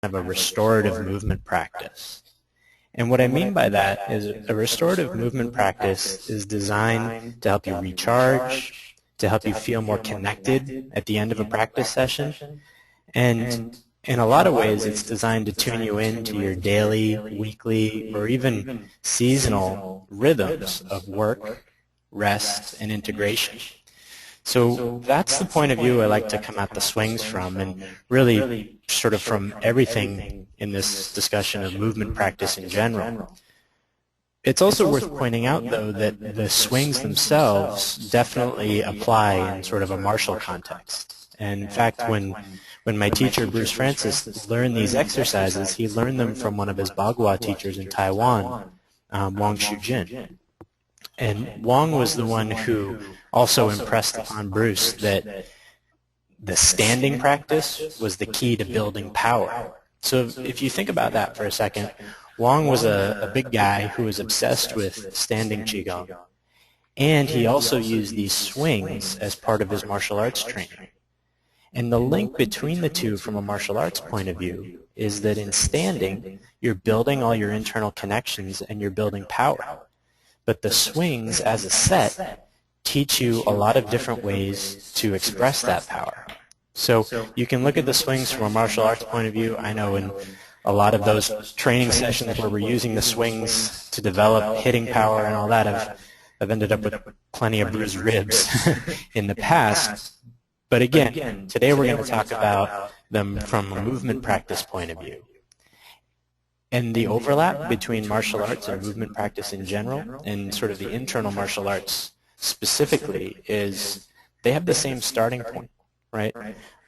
of a restorative movement practice. And what I mean by that is a restorative movement practice is designed to help you recharge, to help you feel more connected at the end of a practice session. And in a lot of ways, it's designed to tune you into your daily, weekly, or even seasonal rhythms of work, rest, and integration. So that's the point of view I like to come at the swings from, and really sort of from everything in this discussion of movement practice in general. It's also worth pointing out, though, that the swings themselves definitely apply in sort of a martial context. And in fact, when my teacher, Bruce Francis, learned these exercises, he learned them from one of his Bagua teachers in Taiwan, Wang Shujin. And Wang was the one who also impressed upon Bruce that the standing practice was the key to building power. So if you think about that for a second, Wang was a big guy who was obsessed with standing Qigong, and he also used these swings as part of his martial arts training. And the link between the two from a martial arts point of view is that in standing, you're building all your internal connections and you're building power. But the swings as a set teach you a lot of different ways to express that power. So you can look at the swings from a martial arts point of view. I know in a lot of those training sessions where we're using the swings to develop hitting power and all that, I've ended up with plenty of bruised ribs in the past. But again, today we're going to talk about them from a movement practice point of view. And the overlap between martial arts and movement practice in general, and sort of the internal martial arts specifically, is they have the same starting point, right?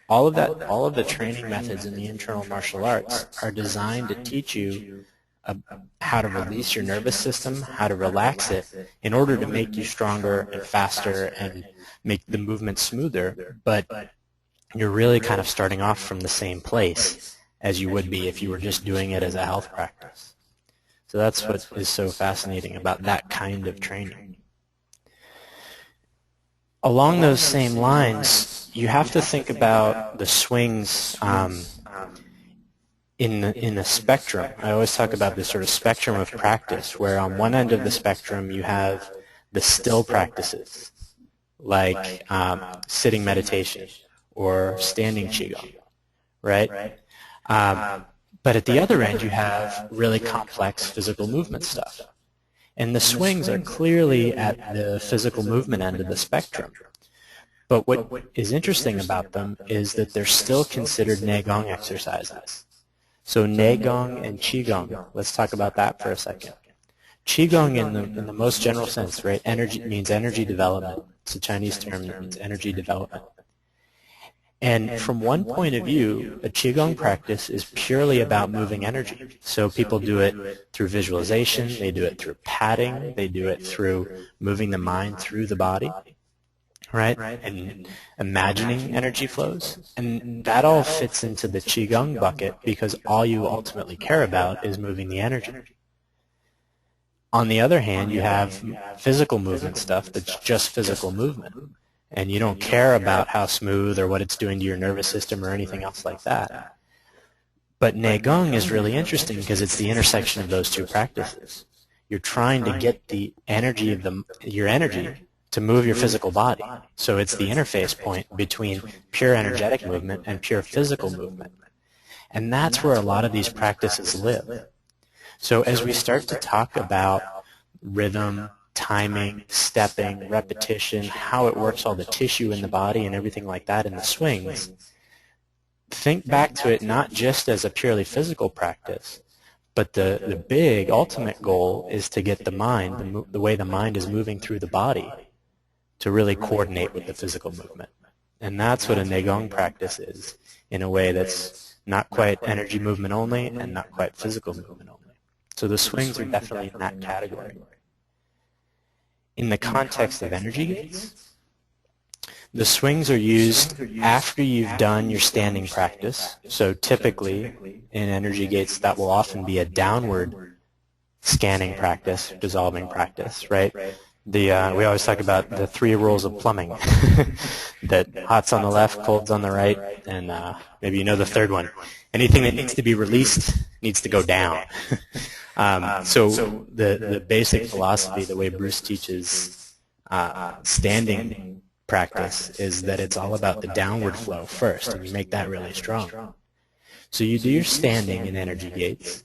All of the training methods in the internal martial arts are designed to teach you how to release your nervous system, how to relax it, in order to make you stronger and faster and make the movement smoother. But you're really kind of starting off from the same place as you would be if you were just doing it as a health practice. So that's what is so fascinating about that kind of training. Along those same lines, you have to think about the swings in a spectrum. I always talk about this sort of spectrum of practice, where on one end of the spectrum you have the still practices, like sitting meditation or standing Qigong, right? But at the other end, you have really complex physical movement stuff. And the swings are clearly at the physical movement end of the spectrum. But what is interesting about them is that they're still considered Neigong exercises. So Neigong and Qigong, let's talk about that for a second. Qigong in the most general sense, right? Energy means energy development. It's a Chinese term that means energy development. And from one point of view, a Qigong practice is purely about moving energy. So people do it through visualization, they do it through patting, they do it through moving the mind through the body, right? And imagining energy flows. And that all fits into the Qigong bucket because all you ultimately care about is moving the energy. On the other hand, you have physical movement stuff that's just physical movement. And you don't care about how smooth or what it's doing to your nervous system or anything else like that. But Neigong is really interesting because it's the intersection of those two practices. You're trying to get the energy of your energy to move your physical body. So it's the interface point between pure energetic movement and pure physical movement. And that's where a lot of these practices live. So as we start to talk about rhythm, timing, stepping, repetition, how it works all the tissue in the body and everything like that in the swings, think back to it not just as a purely physical practice, but the big ultimate goal is to get the mind, the way the mind is moving through the body, to really coordinate with the physical movement. And that's what a Neigong practice is, in a way that's not quite energy movement only and not quite physical movement only. So the swings are definitely in that category. In the context of energy gates, the swings are used after you've done your standing practice. So typically, in energy gates, that will often be a downward scanning practice, dissolving practice, right? We always talk about the 3 rules of plumbing, that hot's on the left, cold's on the right, and maybe you know the third one. Anything that needs to be released needs to go down. So the basic philosophy, the way Bruce teaches standing practice, is that it's all about the downward flow first, and you make that really strong. So you do your standing in energy gates,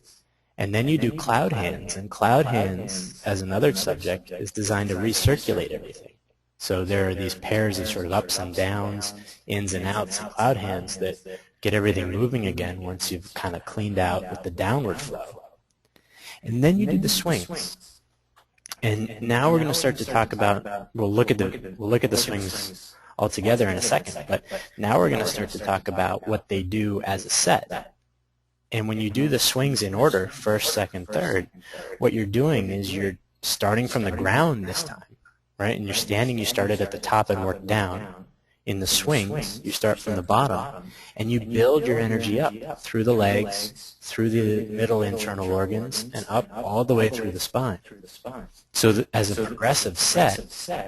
and then you do cloud hands, and cloud hands, as another subject, is designed to recirculate everything. So there are these pairs of sort of ups and downs, ins and outs, and cloud hands that get everything moving again once you've kind of cleaned out with the downward flow. And then you do the swings. And now we're going to start to talk about, we'll look at the swings all together in a second, but now we're going to start to talk about what they do as a set. And when you do the swings in order, first, second, third, what you're doing is you're starting from the ground this time, right? And you're standing, you started at the top and work down. In the swings, you start from the bottom, and you build your energy up through the legs, through the middle internal organs, and up all the way through the spine. So as a progressive set,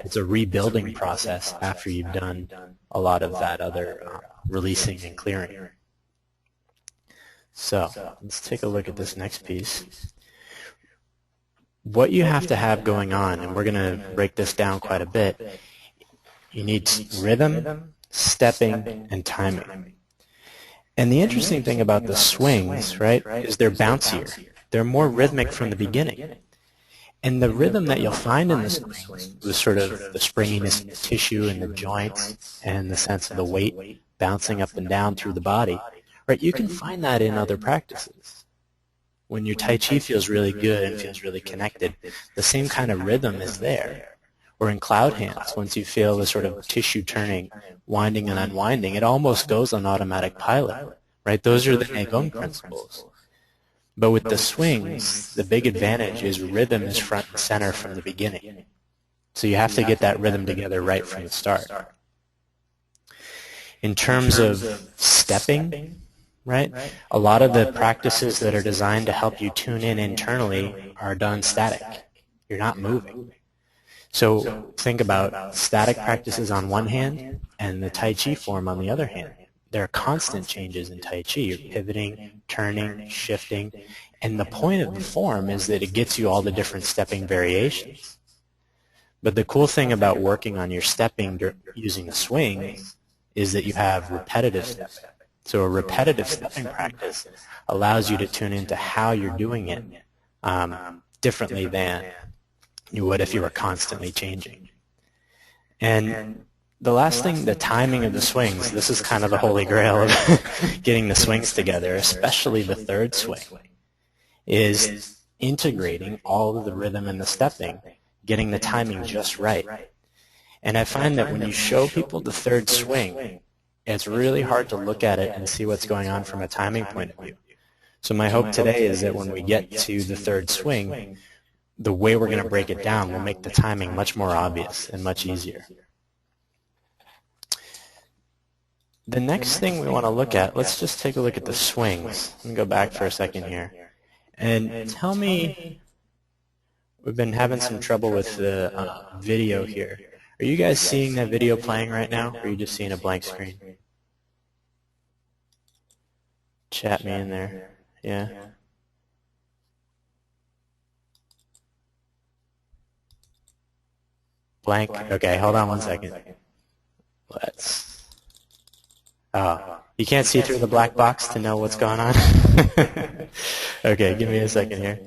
it's a rebuilding process after you've done a lot of that other releasing and clearing. So let's take a look at this next piece. What you have to have going on, and we're going to break this down quite a bit, you need rhythm, stepping, and timing. And the interesting thing about the swings, right, is they're bouncier. They're more rhythmic from the beginning. And the rhythm that you'll find in the swings, the sort of the springiness of the tissue and the joints and the sense of the weight bouncing up and down through the body, right, you can find that in other practices. When your Tai Chi feels really good and feels really connected, the same kind of rhythm is there. Or in cloud hands, once you feel the sort of tissue turning, winding and unwinding, it almost goes on automatic pilot, right? Those are the Neigong principles. But with the swings, the big advantage is rhythm is front and center from the beginning. So you have to get that rhythm together right from the start. In terms of stepping, right, a lot of the practices that are designed to help you tune in internally are done static. You're not moving. So think about static practices on one hand and the Tai Chi form on the other hand. There are constant changes in Tai Chi. You're pivoting, turning, shifting, and the point of the form is that it gets you all the different stepping variations. But the cool thing about working on your stepping using a swing is that you have repetitive stepping. So a repetitive stepping practice allows you to tune into how you're doing it differently than you would if you were constantly changing. And the last thing, the timing of the swings, this is kind of the holy grail of getting the swings together, especially the third swing, is integrating all of the rhythm and the stepping, getting the timing just right. And I find that when you show people the third swing, it's really hard to look at it and see what's going on from a timing point of view. So my hope today is that when we get to the third swing, the way we're going to break it down will make the timing much more obvious and much easier. The next thing we want to look at, let's just take a look at the swings. Let me go back for a second here. And tell me, we've been having some trouble with the video here. Are you guys seeing that video playing right now, or are you just seeing a blank screen? Chat me in there. Yeah? Blank? Okay, hold on one second. Let's... Oh, you can't see through the black box to know what's going on? Okay, give me a second here.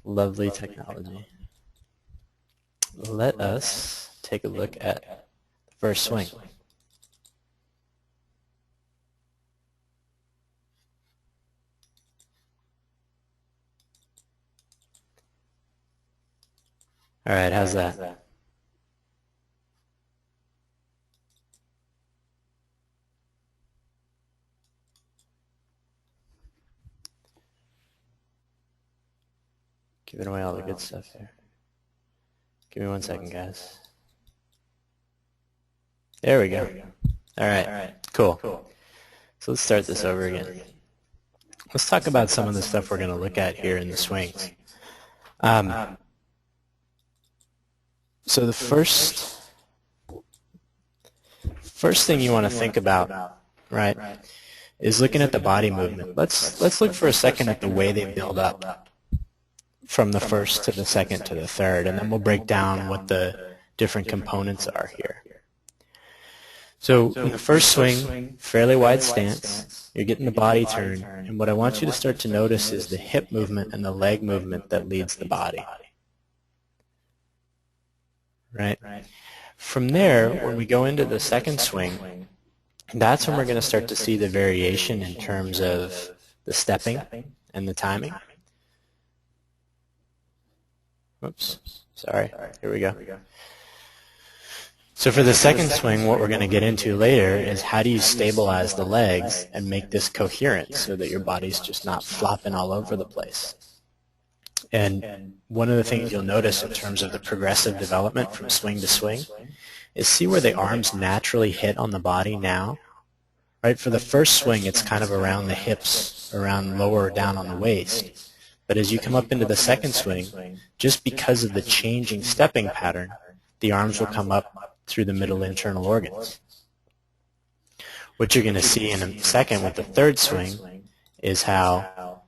Lovely technology. Let us take a look at the first swing. All right, how's that? Giving away all the good stuff here. Give me 1 second, guys. There we go. All right, cool. So let's start this over again. Let's talk about some of the stuff we're going to look at here in the swings. So the first thing you want to think about, right, is looking at the body movement. Let's look for a second at the way they build up from the first to the second to the third, and then we'll break down what the different components are here. So in the first swing, fairly wide stance, you're getting the body turn, and what I want you to start to notice is the hip movement and the leg movement that leads the body. Right? From there, when we go into the second swing, that's when we're going to start to see the variation in terms of the stepping and the timing. Oops, sorry, here we go. So for the second swing, what we're going to get into later is how do you stabilize the legs and make this coherent so that your body's just not flopping all over the place. And one of the things you'll notice in terms of the progressive development from swing to swing is see where the arms naturally hit on the body now. Right? For the first swing, it's kind of around the hips, around lower down on the waist. But as you come up into the second swing, just because of the changing stepping pattern, the arms will come up through the middle internal organs. What you're going to see in a second with the third swing is how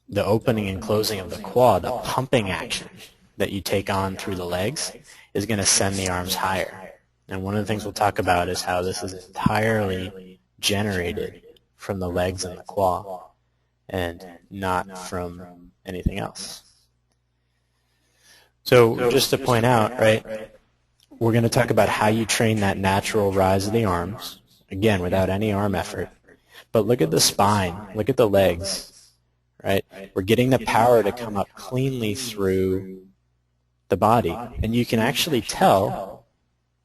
the opening and closing of the quad, the pumping action that you take on through the legs, is going to send the arms higher. And one of the things we'll talk about is how this is entirely generated from the legs and the quad and not from anything else. So just to point out, right, we're going to talk about how you train that natural rise of the arms, again, without any arm effort. But look at the spine, look at the legs. Right? We're getting the power to come up cleanly through the body. And you can actually tell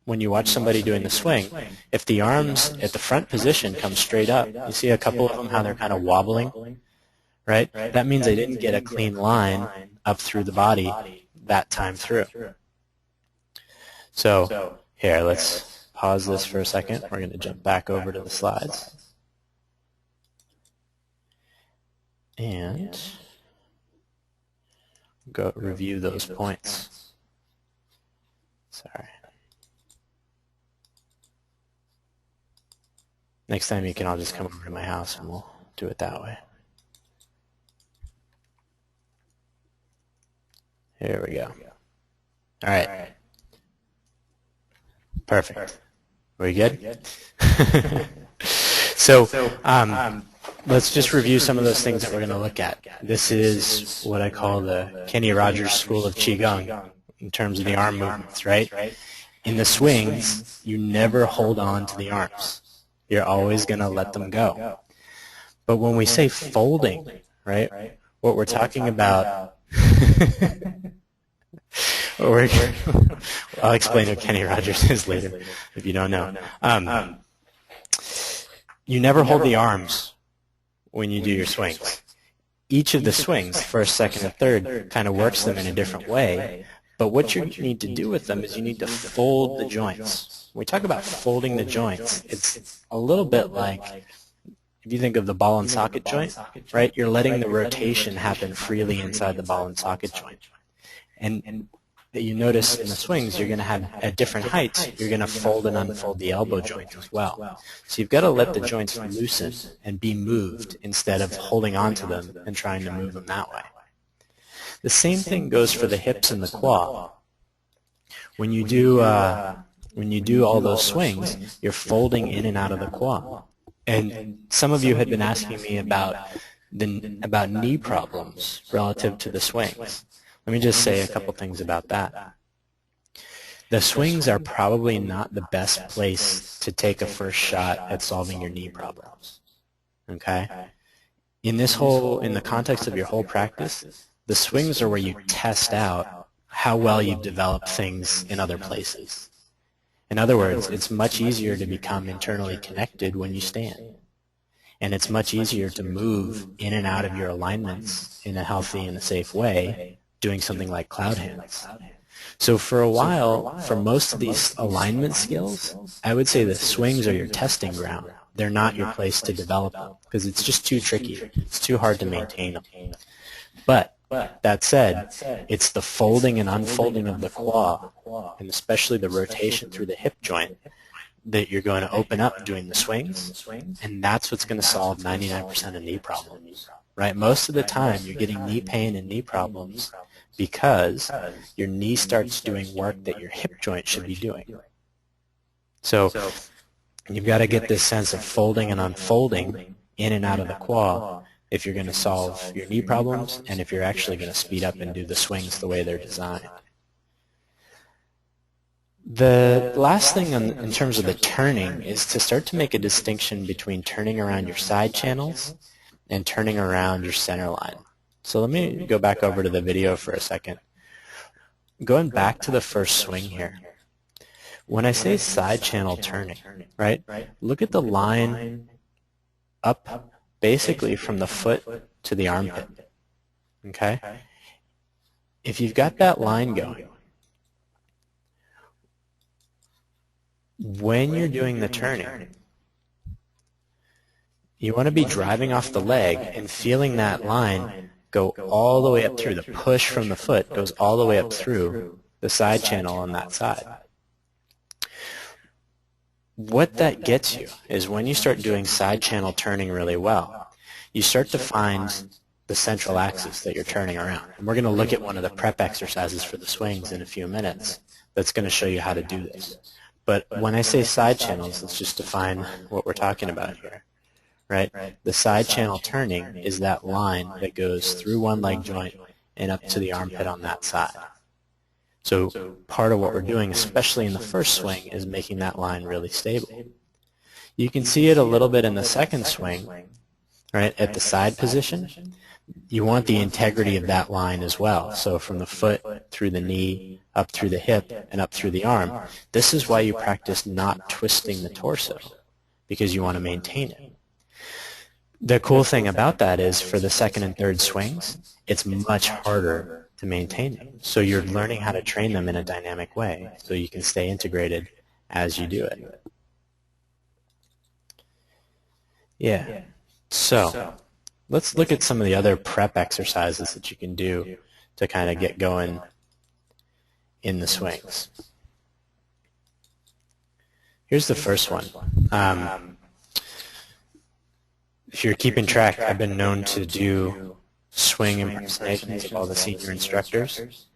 when you watch somebody doing the swing, if the arms at the front position come straight up. You see a couple of them, how they're kind of wobbling, right? That means they didn't get a clean line up through the body that time through. So here, let's pause this for a second. We're going to jump back over to the slides. And go review those points. Sorry. Next time you can all just come over to my house and we'll do it that way. Here we go. All right. Perfect. Are we good? So, let's just review some of those things that we're going to look at. This is what I call the Kenny Rogers School of Qigong in terms of the arm movements, right? In the swings, you never hold on to the arms. You're always going to let them go. But when we say folding, right, what we're talking about, I'll explain who Kenny Rogers is later if you don't know. You never hold the arms when you do your swings. Each of the swings, first, second, and third, kind of works them in a different way. But what you need to do with them is you need to fold the joints. When we talk about folding the joints, it's a little bit like, if you think of the ball and socket joint, right? You're letting the rotation happen freely inside the ball and socket joint. And you notice in the swings, you're going to have, at different heights, you're going to fold and unfold the elbow joint as well. So you've got to let the joints loosen and be moved instead of holding on to them and trying to move them that way. The same thing goes for the hips and the quad. When you do all those swings, you're folding in and out of the quad. And some of you had been asking me about knee problems relative to the swings. Let me just say a couple things about that. The swings are probably not the best place to take a first shot at solving your knee problems. Okay? In the context of your whole practice, the swings are where you test out how well you've developed things in other places. In other words, it's much easier to become internally connected when you stand. And it's much easier to move in and out of your alignments in a healthy and a safe way doing something like cloud hands. So for a while, for most of these alignment skills, I would say the swings are your testing ground. They're not your place to develop them because it's just too tricky. It's too hard to maintain them. But that said, it's the folding and unfolding of the quad, and especially the rotation through the hip joint, that you're going to open up doing the swings, and that's what's going to solve 99% of knee problems. Right? Most of the time, you're getting knee pain and knee problems because your knee starts doing work that your hip joint should be doing. So you've got to get this sense of folding and unfolding in and out of the quad if you're going to solve your knee problems and if you're actually going to speed up and do the swings the way they're designed. The last thing in terms of the turning is to start to make a distinction between turning around your side channels and turning around your center line. So let me go back over to the video for a second. Going back to the first swing here. When I say side channel turning, right, look at the line up basically from the foot to the armpit, okay? If you've got that line going, when you're doing the turning, you want to be driving off the leg and feeling that line go all the way up through. The push from the foot goes all the way up through the side channel on that side. What that gets you is when you start doing side channel turning really well, you start to find the central axis that you're turning around. And we're going to look at one of the prep exercises for the swings in a few minutes that's going to show you how to do this. But when I say side channels, let's just define what we're talking about here. Right? The side channel turning is that line that goes through one leg joint and up to the armpit on that side. So part of what we're doing, especially in the first swing, is making that line really stable. You can see it a little bit in the second swing, right, at the side position. You want the integrity of that line as well. So from the foot through the knee, up through the hip, and up through the arm. This is why you practice not twisting the torso, because you want to maintain it. The cool thing about that is for the second and third swings, it's much harder to maintain them. So you're learning how to train them in a dynamic way so you can stay integrated as you do it. Yeah. So let's look at some of the other prep exercises that you can do to kind of get going in the swings. Here's the first one. If you're keeping track, I've been known to do swing impersonations of all the senior instructors,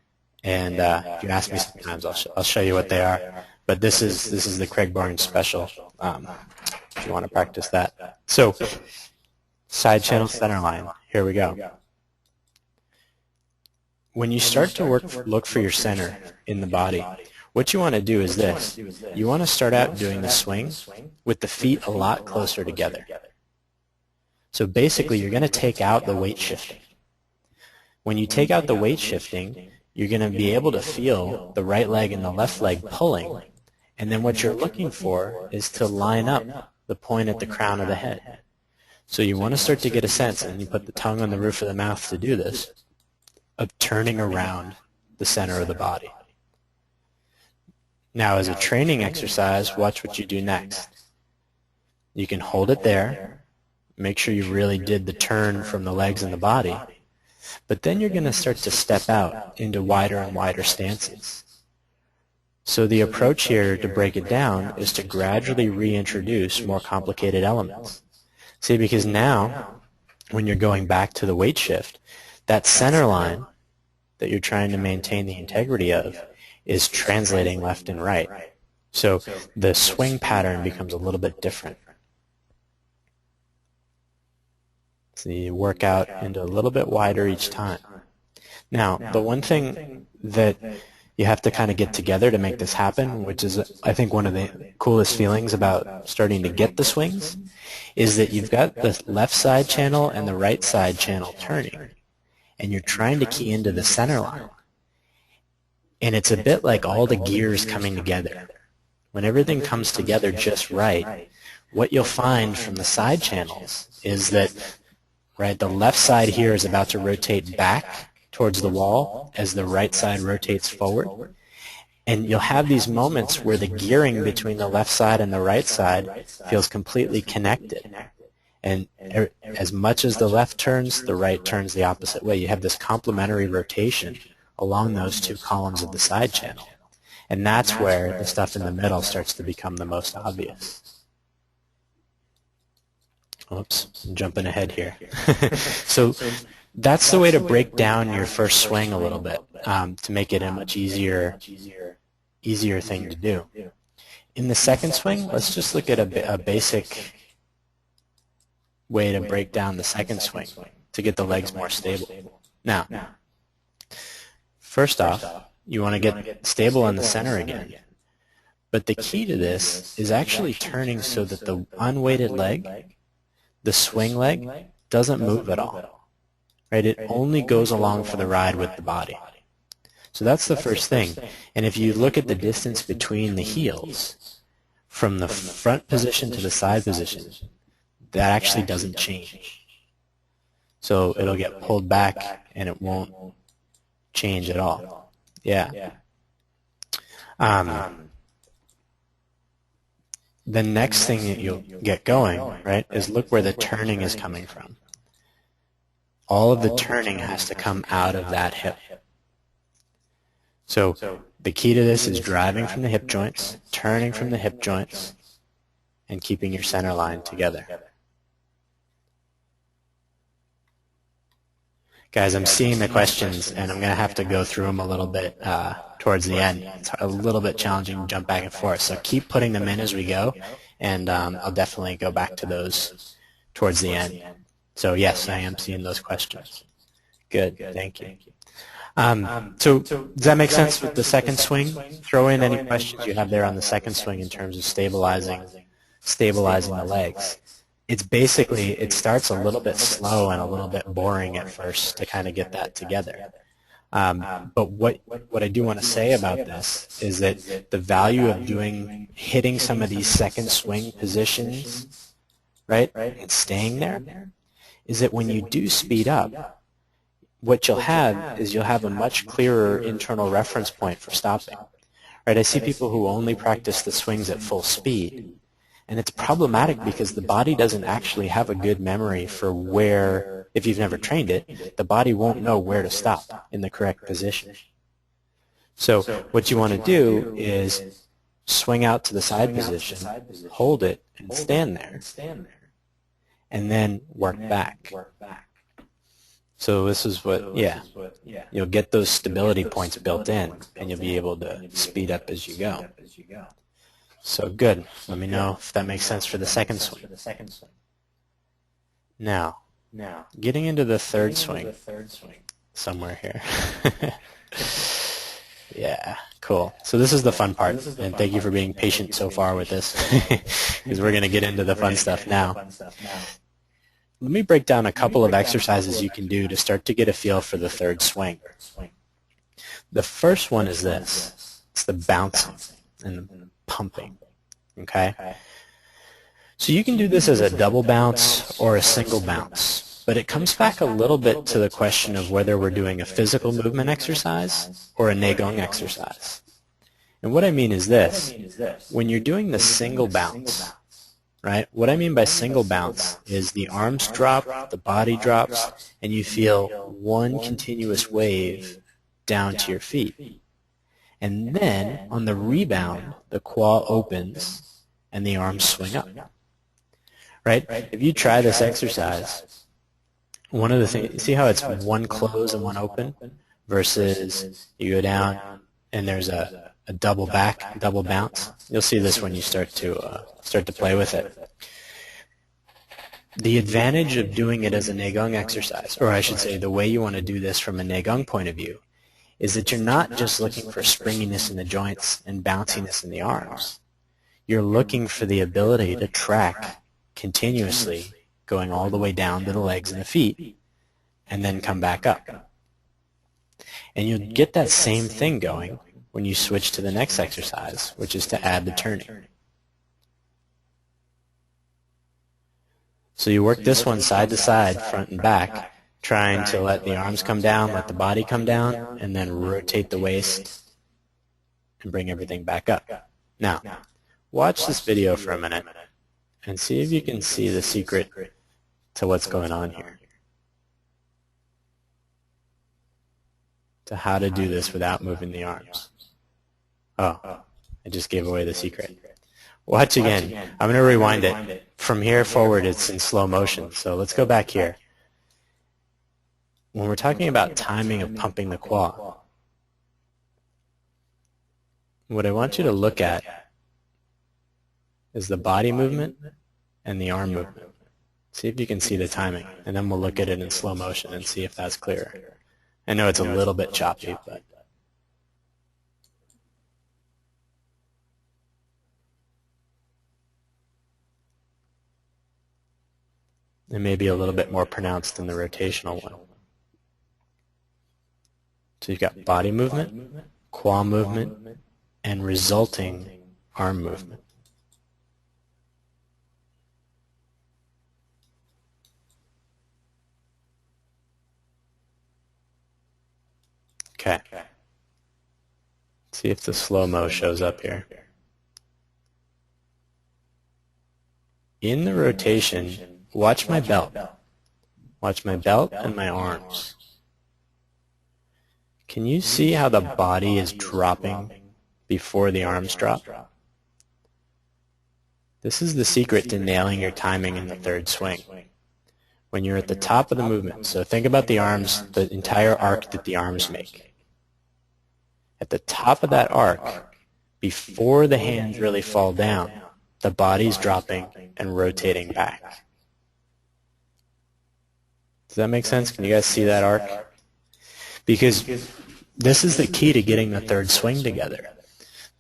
and if you ask me sometimes, I'll show you what they are. But this is the Craig Barnes special. If you want to practice that. So, side channel center line. Here we go. When you start to look for your center in the body, what you want to do is this. You want to start out doing the swing with the feet a lot closer together. So basically, you're going to take out the weight shifting. When you take out the weight shifting, you're going to be able to feel the right leg and the left leg pulling. And then what you're looking for is to line up the point at the crown of the head. So you want to start to get a sense, and you put the tongue on the roof of the mouth to do this, of turning around the center of the body. Now, as a training exercise, watch what you do next. You can hold it there. Make sure you really did the turn from the legs and the body. But then you're going to start to step out into wider and wider stances. So the approach here to break it down is to gradually reintroduce more complicated elements. See, because now, when you're going back to the weight shift, that center line that you're trying to maintain the integrity of is translating left and right. So the swing pattern becomes a little bit different. So you work out into a little bit wider each time. Now, the one thing that you have to kind of get together to make this happen, which is, I think, one of the coolest feelings about starting to get the swings, is that you've got the left side channel and the right side channel turning, and you're trying to key into the center line. And it's a bit like all the gears coming together. When everything comes together just right, what you'll find from the side channels is that the left side here is about to rotate back towards the wall as the right side rotates forward. And you'll have these moments where the gearing between the left side and the right side feels completely connected. And as much as the left turns, the right turns the opposite way. You have this complementary rotation along those two columns of the side channel. And that's where the stuff in the middle starts to become the most obvious. Oops, I'm jumping ahead here. So that's the way to break down your first swing a little bit, to make it a much easier thing to do. In the second swing, let's just look at a basic way to break down the second swing to get the legs more stable. Now, first off, you want to get stable in the center again. But the key to this is actually turning so that the unweighted leg, the swing leg, doesn't move at all. Right? It only goes along for the ride with the body. So that's the first thing. And if you look at the distance between the heels, from the front position to the side position, that actually doesn't change. So it'll get pulled back and it won't change at all. Yeah. The next thing that you'll get going, right, is look where the turning is coming from. All of the turning has to come out of that hip. So the key to this is driving from the hip joints, turning from the hip joints, and keeping your center line together. Guys, I'm seeing the questions, and I'm going to have to go through them a little bit towards the end. It's a little bit challenging to jump back and forth, so keep putting them in as we go, and I'll definitely go back to those towards the end. So yes, I am seeing those questions. Good, thank you. So does that make sense with the second swing? Throw in any questions you have there on the second swing in terms of stabilizing the legs. It's basically, it starts a little bit slow and a little bit boring at first to kind of get that together. But what I do want to say about this is that the value of hitting some of these second swing positions, right, and staying there, is that when you do speed up, what you'll have is you'll have a much clearer internal reference point for stopping. Right? I see people who only practice the swings at full speed. And it's problematic because the body doesn't actually have a good memory for where, if you've never trained it, the body won't know where to stop in the correct position. So what you want to do is swing out to the side position, hold it, and stand there, and then work back. So this is what, you'll get those stability points built in, and you'll be able to speed up as you go. So good. Let me know if that makes sense for the second swing. Now, getting into the third swing, somewhere here. Yeah, cool. So this is the fun part, and thank you for being patient so far with this, because we're going to get into the fun stuff now. Let me break down a couple of exercises you can do to start to get a feel for the third swing. The first one is this. It's the bouncing and the pumping. Okay? So you can do this as a double bounce or a single bounce, but it comes back a little bit to the question of whether we're doing a physical movement exercise or a Neigong exercise. And what I mean is this. When you're doing the single bounce, right, what I mean by single bounce is the arms drop, the body drops, and you feel one continuous wave down to your feet. And then, on the rebound, the quad opens and the arms swing up. Right? If you try this exercise, one of the things, see how it's one close and one open versus you go down and there's a double back, double bounce? You'll see this when you start to play with it. The advantage of doing it as a Neigong exercise, or I should say the way you want to do this from a Neigong point of view, is that you're not just looking for springiness in the joints and bounciness in the arms. You're looking for the ability to track continuously, going all the way down to the legs and the feet, and then come back up. And you'll get that same thing going when you switch to the next exercise, which is to add the turning. So you work this one side to side, front and back, trying to let the arms come down, let the body come down, and then rotate the waist and bring everything back up. Now, watch this video for a minute and see if you can see the secret to what's going on here, to how to do this without moving the arms. Oh, I just gave away the secret. Watch again. I'm going to rewind it. From here forward, it's in slow motion. So let's go back here. When we're talking about timing of pumping the qua, what I want you to look at is the body movement and the arm movement. See if you can see the timing, and then we'll look at it in slow motion and see if that's clearer. I know it's a little bit choppy, but it may be a little bit more pronounced than the rotational one. So you've got body movement, qua movement, and resulting arm movement. Okay. See if the slow-mo shows up here. In the rotation, watch my belt. Watch my belt and my arms. Can you see how the body is dropping before the arms drop? This is the secret to nailing your timing in the third swing. When you're at the top of the movement, so think about the arms, the entire arc that the arms make. At the top of that arc, before the hands really fall down, the body's dropping and rotating back. Does that make sense? Can you guys see that arc? Because this is the key to getting the third swing together.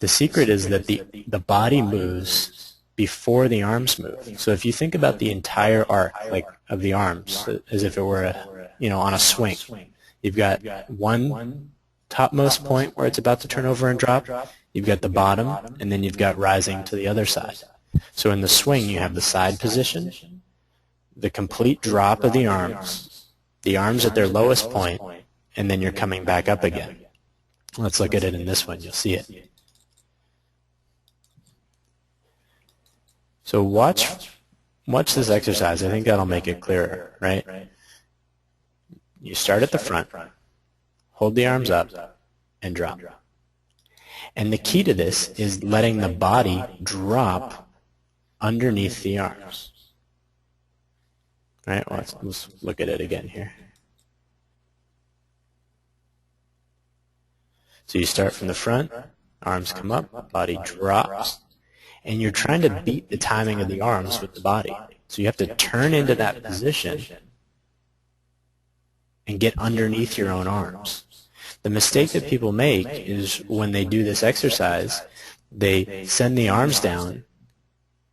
The secret is that the body moves before the arms move. So if you think about the entire arc, like of the arms, as if it were on a swing, you've got one topmost point where it's about to turn over and drop. You've got the bottom, and then you've got rising to the other side. So in the swing, you have the side position, the complete drop of the arms at their lowest point, and then you're coming back up again. Let's look at it in this one. You'll see it. So watch this exercise. I think that'll make it clearer, right? You start at the front, hold the arms up, and drop. And the key to this is letting the body drop underneath the arms. All right, well, let's look at it again here. So you start from the front, arms come up, body drops, and you're trying to beat the timing of the arms with the body. So you have to turn into that position and get underneath your own arms. The mistake that people make is when they do this exercise, they send the arms down,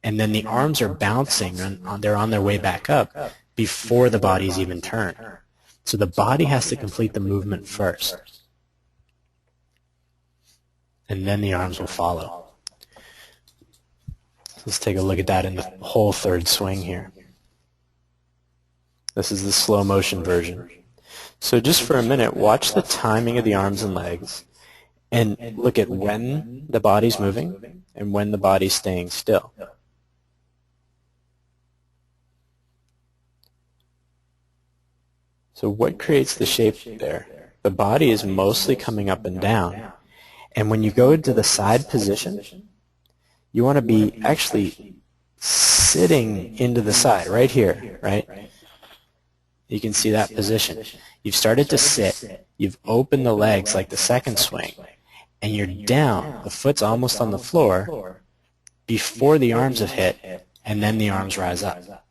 and then the arms are bouncing, they're on their way back up before the body's even turned. So the body has to complete the movement first, and then the arms will follow. Let's take a look at that in the whole third swing here. This is the slow motion version. So just for a minute, watch the timing of the arms and legs and look at when the body's moving and when the body's staying still. So what creates the shape there? The body is mostly coming up and down. And when you go into the side position, you want to be actually sitting into the side, right here, right? You can see that position. You've started to sit. You've opened the legs like the second swing, and you're down. The foot's almost on the floor before the arms have hit, and then the arms rise up.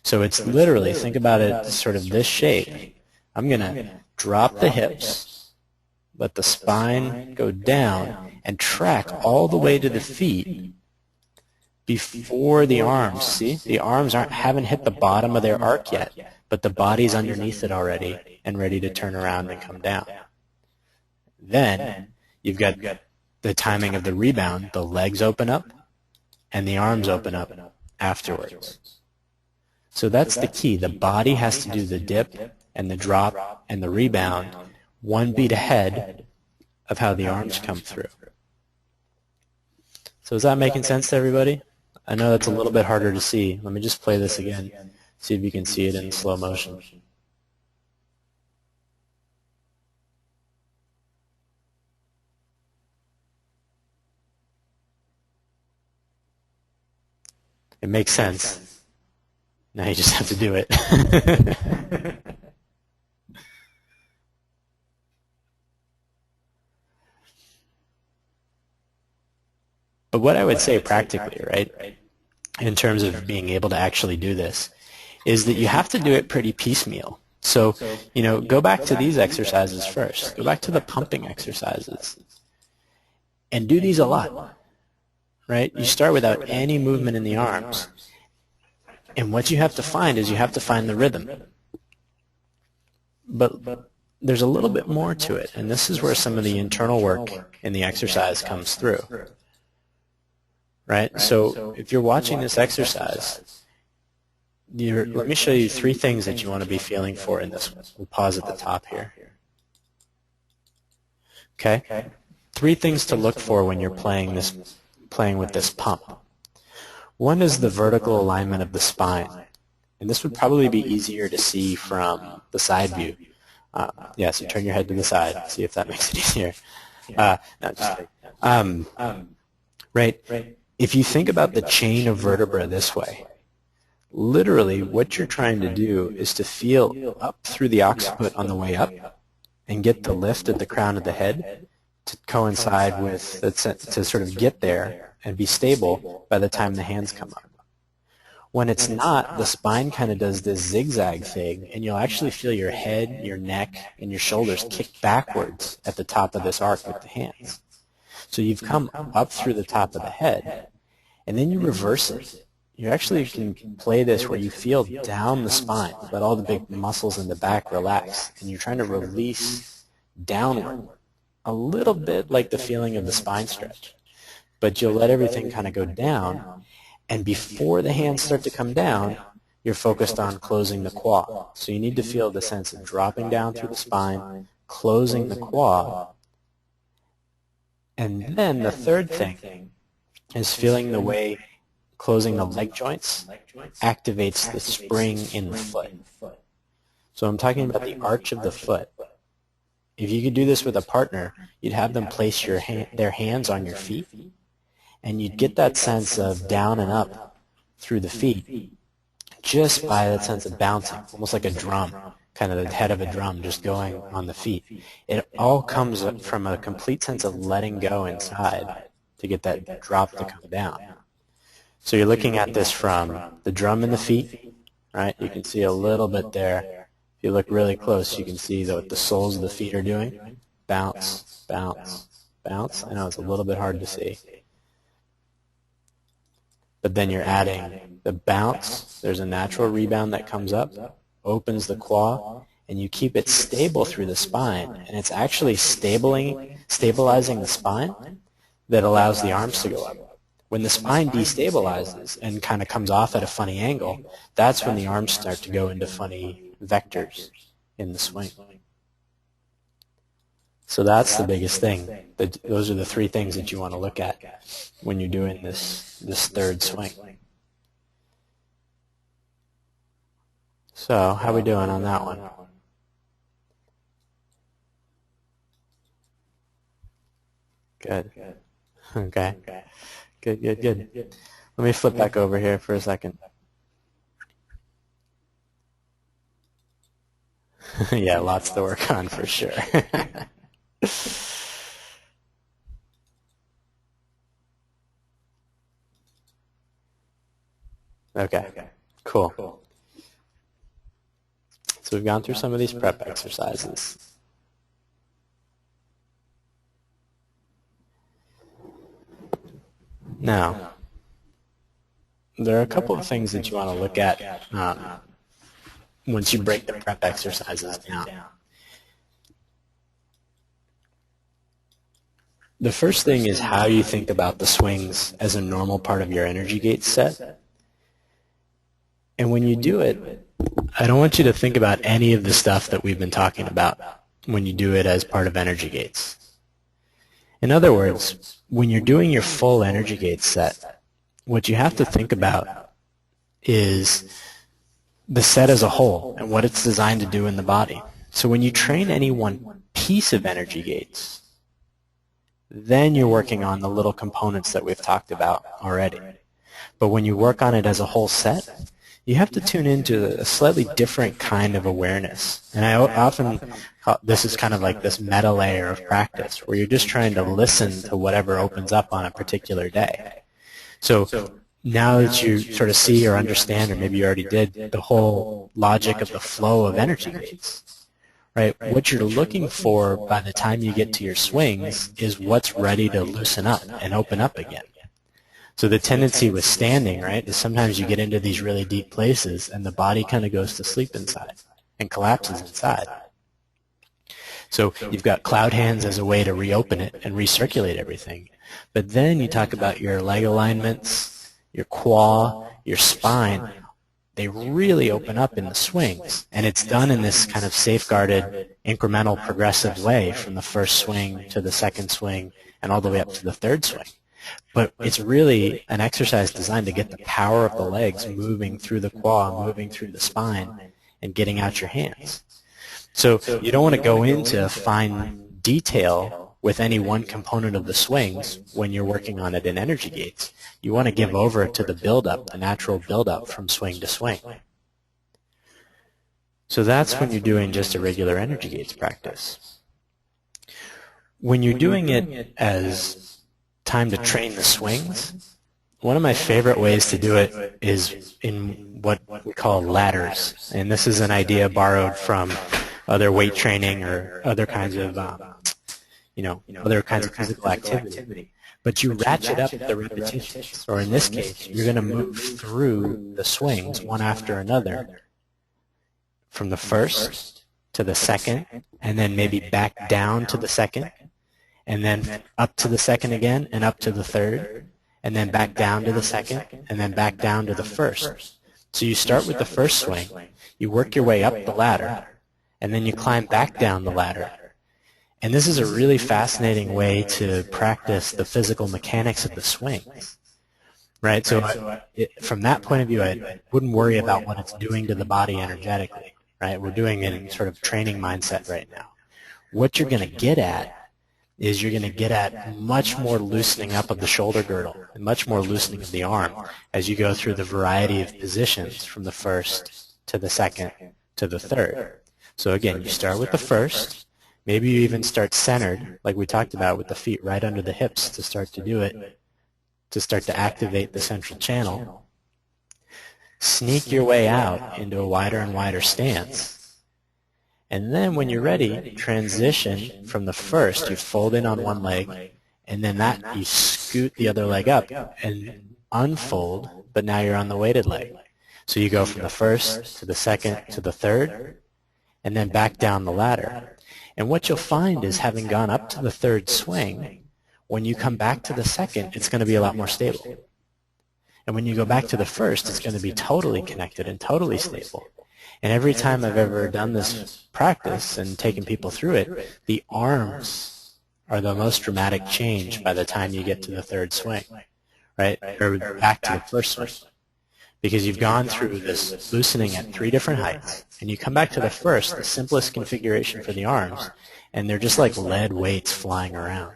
So it's literally, think about it sort of this shape. I'm going to drop the hips, let the spine go down, and track all the way to the feet before the arms. See, the arms haven't hit the bottom of their arc yet, but the body's underneath it already and ready to turn around and come down. Then you've got the timing of the rebound. The legs open up and the arms open up afterwards. So that's the key. The body has to do the dip and the drop and the rebound one beat ahead of how the arms come through. So is that making sense to everybody? I know that's a little bit harder to see. Let me just play this again. See if you can see it in slow motion. It makes sense. Now you just have to do it. But what I would say practically, right, in terms of being able to actually do this, is that you have to do it pretty piecemeal. So, go back to these exercises first. Go back to the pumping exercises. And do these a lot, right? You start without any movement in the arms. And what you have to find is you have to find the rhythm. But there's a little bit more to it, and this is where some of the internal work in the exercise comes through. Right? So if you're watching this exercise, let me show you 3 things that you want to be feeling for in this one. We'll pause at the top here. Okay? 3 things to look for when you're playing with this pump. One is the vertical alignment of the spine. And this would probably be easier to see from the side view. So turn your head to the side. See if that makes it easier. No, just kidding. Right? If you think about the chain of vertebra this way, literally what you're trying to do is to feel up through the occiput on the way up and get the lift at the crown of the head to coincide with, to sort of get there and be stable by the time the hands come up. When it's not, the spine kind of does this zigzag thing, and you'll actually feel your head, your neck, and your shoulders kick backwards at the top of this arc with the hands. So you've come up through the top of the head, and then you reverse it. You actually can play this where you feel down the spine, let all the big muscles in the back relax, and you're trying to release downward, a little bit like the feeling of the spine stretch. But you'll let everything kind of go down, and before the hands start to come down, you're focused on closing the quad. So you need to feel the sense of dropping down through the spine, closing the quad. And then the third thing is feeling the way closing the leg joints activates the spring in the foot. So I'm talking about the arch of the foot. If you could do this with a partner, you'd have them place their hands on your feet, and you'd get that sense of down and up through the feet just by that sense of bouncing, almost like a drum, kind of the head of a drum just going on the feet. It all comes from a complete sense of letting go inside to get that drop to come down. So you're looking at this from the drum in the feet, right? You can see a little bit there. If you look really close, you can see what the soles of the feet are doing. Bounce, bounce, bounce. I know it's a little bit hard to see. But then you're adding the bounce. There's a natural rebound that comes up, opens the quad, and you keep it stable through the spine. And it's actually stabilizing the spine that allows the arms to go up. When the spine destabilizes and kind of comes off at a funny angle, that's when the arms start to go into funny vectors in the swing. So that's the biggest thing. Those are the 3 things that you want to look at when you're doing this third swing. So how are we doing on that one? Good. Okay. Good. Let me flip back over here for a second. Yeah, lots to work on for sure. Okay, cool. So we've gone through some of these prep exercises. Now, there are a couple of things that you want to look at once you break the prep exercises down. The first thing is how you think about the swings as a normal part of your energy gate set. And when you do it, I don't want you to think about any of the stuff that we've been talking about when you do it as part of energy gates. In other words, when you're doing your full energy gate set, what you have to think about is the set as a whole and what it's designed to do in the body. So when you train any one piece of energy gates, then you're working on the little components that we've talked about already. But when you work on it as a whole set, you have to tune into a slightly different kind of awareness. And I often call this is kind of like this meta layer of practice, where you're just trying to listen to whatever opens up on a particular day. So now that you sort of see or understand, or maybe you already did, the whole logic of the flow of energy gates, right? What you're looking for by the time you get to your swings is what's ready to loosen up and open up again. So the tendency with standing, right, is sometimes you get into these really deep places and the body kind of goes to sleep inside and collapses inside. So you've got cloud hands as a way to reopen it and recirculate everything. But then you talk about your leg alignments, your quad, your spine. They really open up in the swings. And it's done in this kind of safeguarded, incremental, progressive way from the first swing to the second swing and all the way up to the third swing. But it's really an exercise designed to get the power of the legs moving through the quad, moving through the spine, and getting out your hands. So you don't want to go into fine detail with any one component of the swings when you're working on it in energy gates. You want to give over to the build-up, the natural build-up from swing to swing. So that's when you're doing just a regular energy gates practice. When you're doing it as time to train the swings, one of my favorite ways to do it is in what we call ladders. And this is an idea borrowed from other weight training or other kinds of, other kinds of physical activity. But you ratchet up the repetitions, or in this case, you're going to move through the swings one after another, from the first to the second, and then maybe back down to the second, and then up to the second again, and up to the third, and then back down to the second, and then back down to the first. So you start with the first swing, you work your way up the ladder, and then you climb back down the ladder. And this is a really fascinating way to practice the physical mechanics of the swings, right? So from that point of view, I wouldn't worry about what it's doing to the body energetically, right? We're doing it in sort of training mindset right now. What you're going to get at is you're going to get at much more loosening up of the shoulder girdle and much more loosening of the arm as you go through the variety of positions from the first to the second to the third. So again, you start with the first. Maybe you even start centered, like we talked about, with the feet right under the hips to start to do it, to start to activate the central channel. Sneak your way out into a wider and wider stance. And then when you're ready, transition from the first. You fold in on one leg, and then that you scoot the other leg up and unfold, but now you're on the weighted leg. So you go from the first to the second to the third, and then back down the ladder. And what you'll find is, having gone up to the third swing, when you come back to the second, it's going to be a lot more stable. And when you go back to the first, it's going to be totally connected and totally stable. And every time I've ever done this practice and taken people through it, the arms are the most dramatic change by the time you get to the third swing, right? Or back to the first swing. Because you've gone through this loosening at 3 different heights, and you come back to the first, the simplest configuration for the arms, and they're just like lead weights flying around.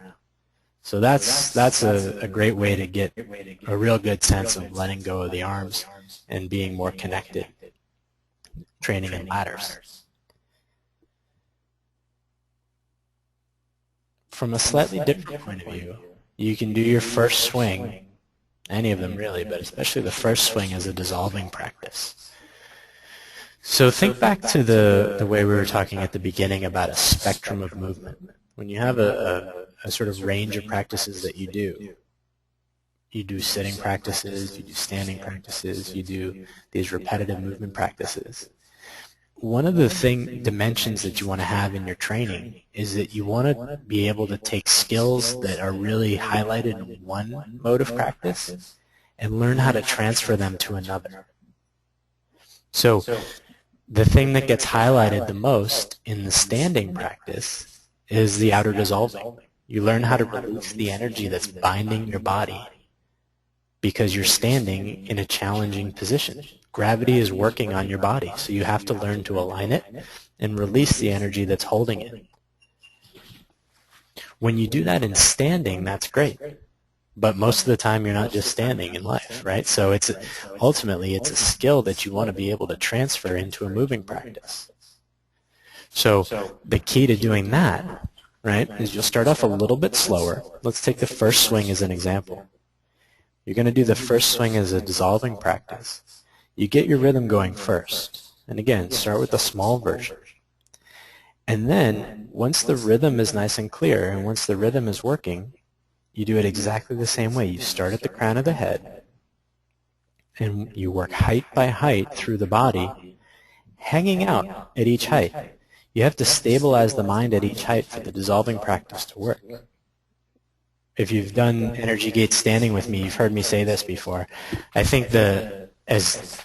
So that's a great way to get a real good sense of letting go of the arms and being more connected. Training in ladders. From a slightly different point of view, you can do your first swing, any of them really, but especially the first swing, as a dissolving practice. So think back to the way we were talking at the beginning about a spectrum of movement. When you have a sort of range of practices that you do sitting practices, you do standing practices, you do these repetitive movement practices. One of the dimensions that you want to have in your training is that you want to be able to take skills that are really highlighted in one mode of practice and learn how to transfer them to another. So the thing that gets highlighted the most in the standing practice is the outer dissolving. You learn how to release the energy that's binding your body because you're standing in a challenging position. Gravity is working on your body, so you have to learn to align it and release the energy that's holding it. When you do that in standing, that's great. But most of the time you're not just standing in life, right? So ultimately it's a skill that you want to be able to transfer into a moving practice. So the key to doing that, right, is you'll start off a little bit slower. Let's take the first swing as an example. You're going to do the first swing as a dissolving practice. You get your rhythm going first. And again, start with the small version. And then, once the rhythm is nice and clear, and once the rhythm is working, you do it exactly the same way. You start at the crown of the head, and you work height by height through the body, hanging out at each height. You have to stabilize the mind at each height for the dissolving practice to work. If you've done energy gate standing with me, you've heard me say this before. I think as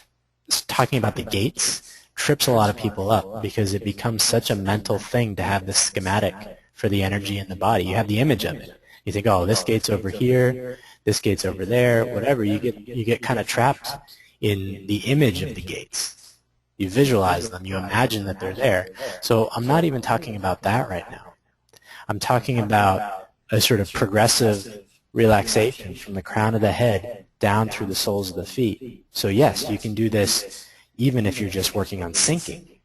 talking about the gates trips a lot of people up because it becomes such a mental thing to have this schematic for the energy in the body. You have the image of it. You think, oh, this gate's over here, this gate's over there, whatever. You get kind of trapped in the image of the gates. You visualize them. You imagine that they're there. So I'm not even talking about that right now. I'm talking about a sort of progressive relaxation from the crown of the head down through the soles of the feet. So yes, you can do this even if you're just working on sinking,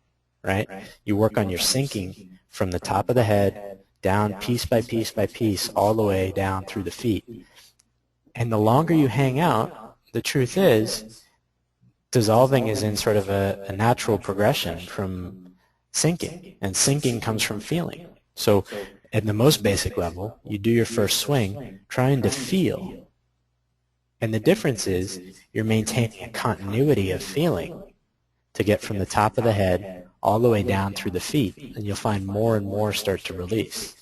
right? You work on your sinking from the top of the head down piece by piece by piece all the way down through the feet. And the longer you hang out, the truth is, dissolving is in sort of a natural progression from sinking, and sinking comes from feeling. So at the most basic level, you do your first swing trying to feel. And the difference is you're maintaining a continuity of feeling to get from the top of the head all the way down through the feet, and you'll find more and more start to release.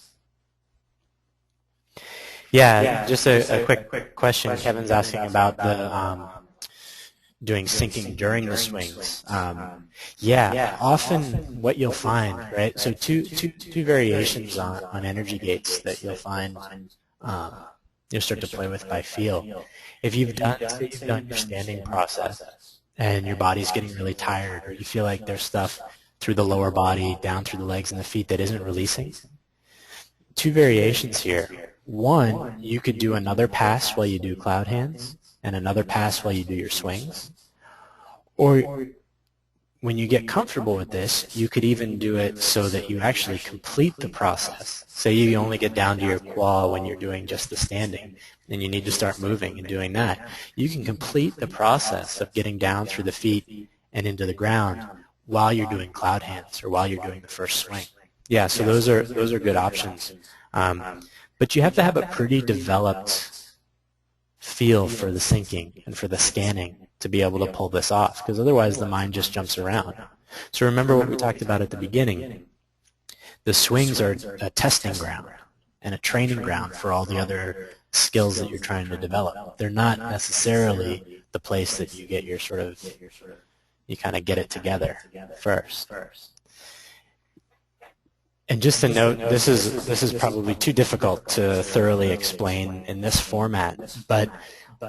Yeah, just a quick question. Kevin's asking about the doing sinking during the swings. Yeah, often what you'll find, right? So two variations on energy gates that you'll find you'll start to play with by feel. If you've done your standing process and your body's getting really tired, or you feel like there's stuff through the lower body, down through the legs and the feet that isn't releasing, two variations here. One, you could do another pass while you do cloud hands, and another pass while you do your swings. Or when you get comfortable with this, you could even do it so that you actually complete the process. Say you only get down to your qual when you're doing just the standing, and you need to start moving and doing that. You can complete the process of getting down through the feet and into the ground while you're doing cloud hands or while you're doing the first swing. Yeah, so those are good options. But you have to have a pretty developed feel for the sinking and for the scanning to be able to pull this off, because otherwise the mind just jumps around. So remember what we talked about at the beginning. The swings are a testing ground and a training ground for all the other skills that you're trying to develop. They're not necessarily the place that you get your you kind of get it together first. And just to note, this is probably too difficult to thoroughly explain in this format, but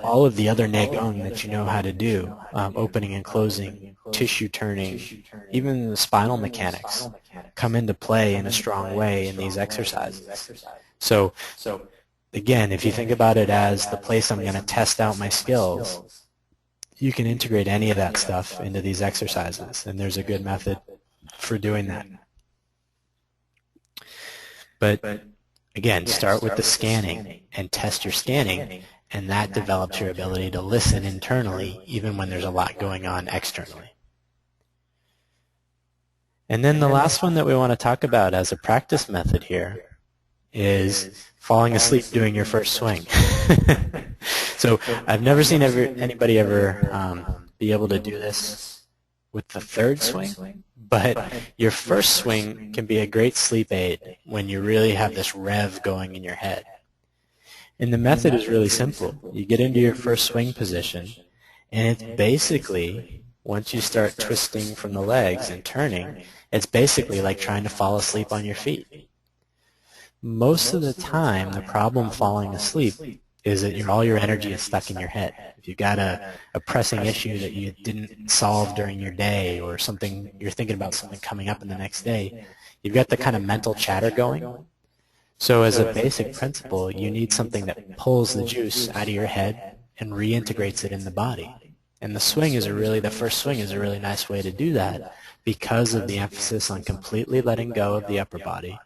all of the other Neigong that you know how to do, opening and closing, tissue turning, even the spinal mechanics, come into play in a strong way in these exercises. So again, if you think about it as the place I'm going to test out my skills, you can integrate any of that stuff into these exercises, and there's a good method for doing that. But again, start with the scanning and test your scanning, and that develops your ability to listen internally even when there's a lot going on externally. And then the last one that we want to talk about as a practice method here is falling asleep doing your first swing. So I've never seen anybody ever be able to do this with the third swing, but your first swing can be a great sleep aid when you really have this rev going in your head. And the method is really simple. You get into your first swing position, and it's basically, once you start twisting from the legs and turning, it's basically like trying to fall asleep on your feet. Most of the time, the problem falling asleep is that all your energy is stuck in your head. If you've got a pressing issue that you didn't solve during your day, or something, you're thinking about something coming up in the next day, you've got the kind of mental chatter going. So as a basic principle, you need something that pulls the juice out of your head and reintegrates it in the body. And the first swing is a really nice way to do that, because of the emphasis on completely letting go of the upper body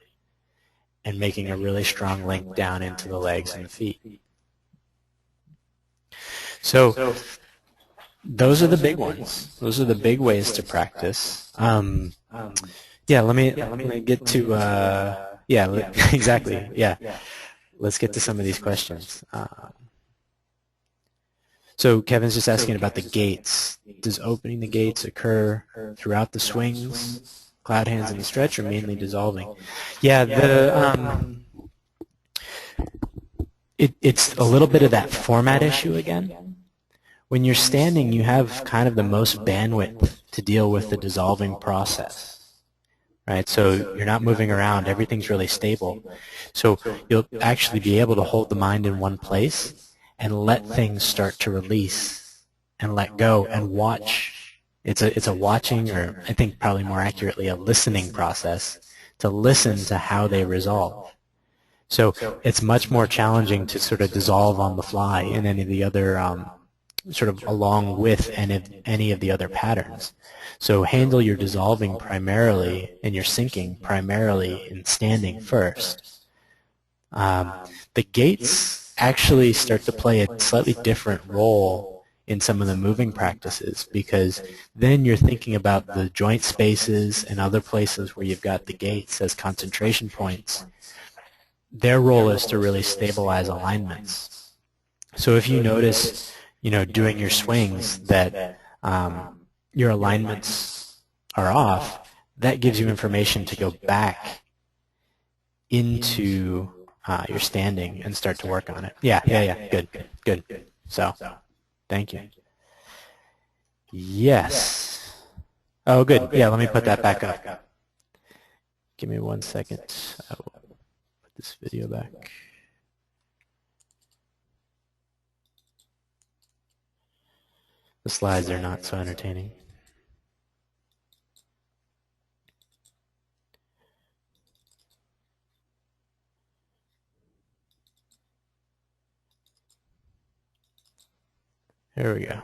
and making a really strong link down into the legs and the feet. So those are the big ones. Those are the big ways to practice. Yeah, let me get to exactly. Yeah, let's get to some of these questions. So Kevin's just asking about the gates. Does opening the gates occur throughout the swings, cloud hands, and the stretch, or mainly dissolving? Yeah, it's a little bit of that format issue again. When you're standing, you have kind of the most bandwidth to deal with the dissolving process, right? So you're not moving around. Everything's really stable. So you'll actually be able to hold the mind in one place and let things start to release and let go and watch. It's a watching, or I think probably more accurately, a listening process to listen to how they resolve. So it's much more challenging to sort of dissolve on the fly in any of the other sort of along with any of the other patterns. So handle your dissolving primarily and your sinking primarily in standing first. The gates actually start to play a slightly different role in some of the moving practices, because then you're thinking about the joint spaces and other places where you've got the gates as concentration points. Their role is to really stabilize alignments. So if you notice, doing your swings that your alignments are off, that gives you information to go back into your standing and start to work on it. Yeah, good. So, thank you. Yes. Oh, good. Yeah, let me put that back up. Give me 1 second. I will put this video back. The slides are not so entertaining. There we go.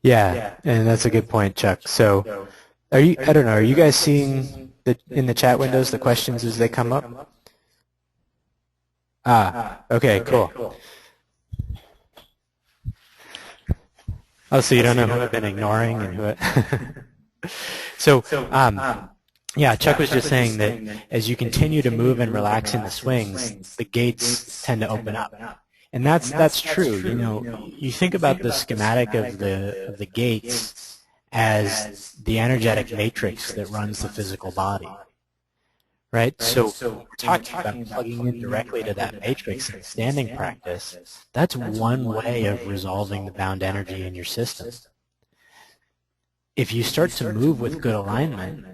Yeah, and that's a good point, Chuck. So, I don't know, are you guys seeing in the chat windows the questions as they come up? Okay, cool. Oh, so you don't know who I've been ignoring and who So, yeah, Chuck was just saying that as you continue to move and relax in the swings, the gates tend to open up. And that's true. You think about the schematic of the gates as the energetic matrix that runs the physical body, right? So we're talking about plugging in directly to that matrix in standing practice. That's one way of resolving the bound energy in your system. If you start to move with good alignment,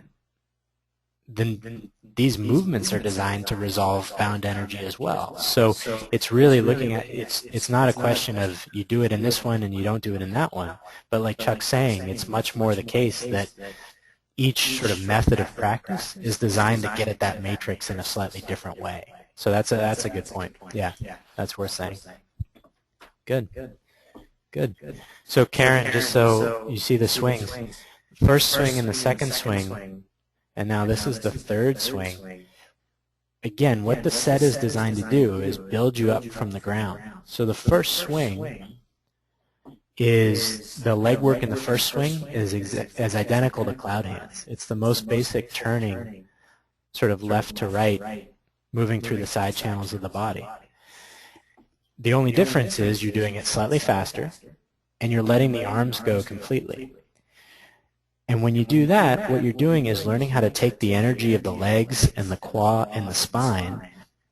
then these movements are designed to resolve bound energy as well. So it's really looking at, it's not a question of you do it in this one and you don't do it in that one, but like Chuck's saying, it's much more the case that each sort of method of practice is designed to get at that matrix in a slightly different way. So that's a good point. Yeah, that's worth saying. Good. So Karen, just so you see the swings, first swing and the second swing, and now this is the third swing. Again, what the set is designed to do is build you up from the ground. So the first swing is, the leg work in the first swing is as identical to cloud hands. It's the most basic turning, sort of left to right, moving through the side channels of the body. The only difference is you're doing it slightly faster, and you're letting the arms go completely. And when you do that, what you're doing is learning how to take the energy of the legs and the quad and the spine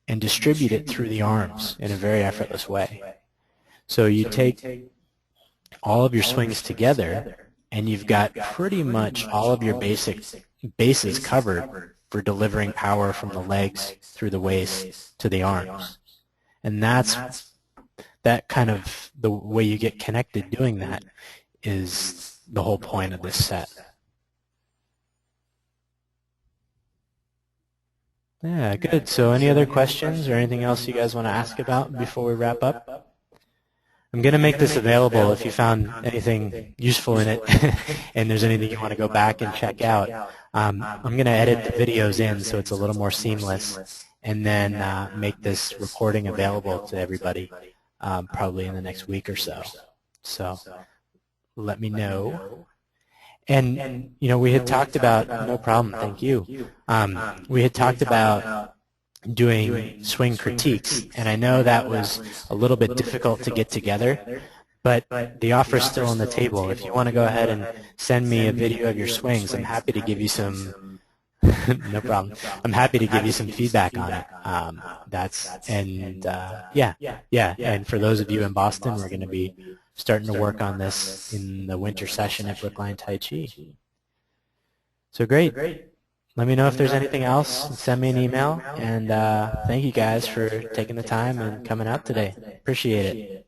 and distribute it through the arms in a very effortless way. So you take all of your swings together, and you've got pretty much all of your bases covered for delivering power from the legs through the waist to the arms. And that kind of the way you get connected doing that is the whole point of this set. Yeah, good. So any other questions or anything else you guys want to ask about before we wrap up? I'm going to make this available if you found anything useful in it and there's anything you want to go back and check out. I'm going to edit the videos in so it's a little more seamless, and then make this recording available to everybody probably in the next week or so. So let me know. And you know, we had talked about, no problem, thank you. We had talked about doing swing critiques, and I know that was a little bit difficult to get together, but the offer is still on the table. If you want to go ahead and send me a video of your swings, I'm happy to give you some no problem. I'm happy to give you some feedback on it. And for those of you in Boston, we're going to be starting to work on this in the winter session at Brookline Tai Chi. So great. Let me know if there's anything else. Send me an email. And thank you guys for taking the time and coming out today. Appreciate it.